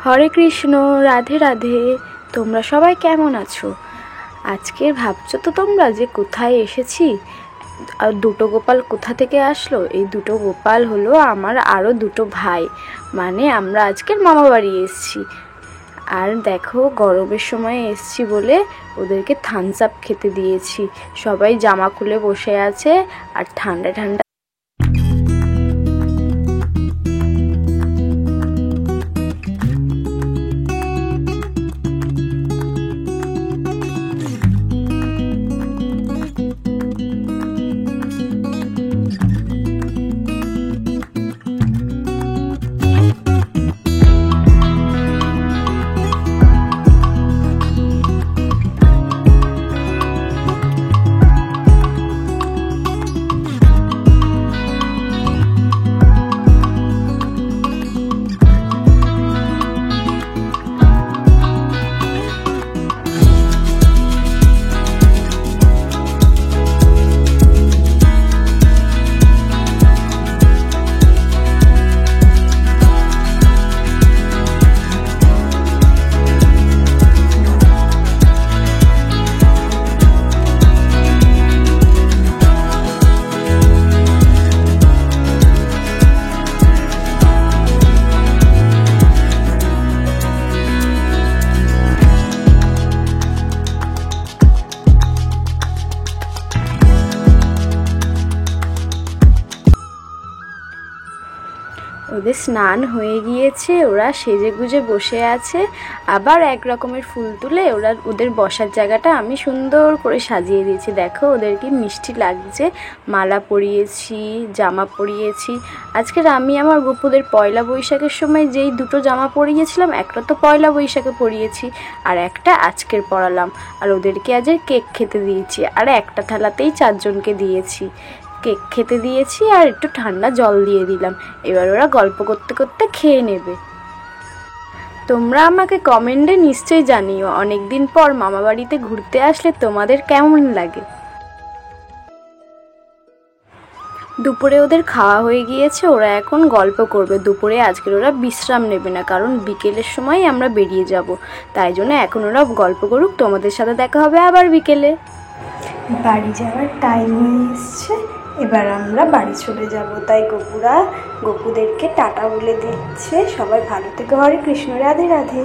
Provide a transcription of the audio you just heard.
হরে কৃষ্ণ, রাধে রাধে। তোমরা সবাই কেমন আছো? আজকে ভাবছো তো তোমরা যে কোথায় এসেছি আর দুটো গোপাল কোথা থেকে আসলো। এই দুটো গোপাল হলো আমার আরও দুটো ভাই, মানে আমরা আজকের মামা বাড়ি এসেছি। আর দেখো, গরমের সময় এসছি বলে ওদেরকে থামস আপ খেতে দিয়েছি। সবাই জামা খুলে বসে আছে আর ঠান্ডা ঠান্ডা ওদের স্নান হয়ে গিয়েছে, ওরা সেজে গুজে বসে আছে। আবার এক রকমের ফুল তুলে ওদের বসার জায়গাটা আমি সুন্দর করে সাজিয়ে দিয়েছি। দেখো ওদের কি মিষ্টি লাগছে। মালা পরিয়েছি, জামা পরিয়েছি। আজকের আমি আমার গপুদের পয়লা বৈশাখের সময় যেই দুটো জামা পরিয়েছিলাম, একটা তো পয়লা বৈশাখে পরিয়েছি আর একটা আজকের পরালাম। আর ওদেরকে আজ কেক খেতে দিয়েছি, আর একটা থালাতেই 4 জনকে দিয়েছি। কেক খেতে দিয়েছি আর একটু ঠান্ডা জল দিয়ে দিলাম। এবার ওরা গল্প করতে করতে খেয়ে নেবে। তোমরা আমাকে কমেন্টে নিশ্চয়ই জানিও অনেকদিন পর মামা বাড়িতে ঘুরতে আসলে তোমাদের কেমন লাগে। দুপুরে ওদের খাওয়া হয়ে গিয়েছে, ওরা এখন গল্প করবে। দুপুরে আজকের ওরা বিশ্রাম নেবে না, কারণ বিকেলের সময় আমরা বেরিয়ে যাব। তাই জন্য এখন ওরা গল্প করুক, তোমাদের সাথে দেখা হবে আবার বিকেলে। বাড়ি যাওয়ার টাইম হয়ে এসছে, এবার আমরা বাড়ি চলে যাব। তাই গপুদেরকে টাটা বলে দিচ্ছে। সবাই ভালো থেকো। হরে কৃষ্ণ, রাধে রাধে।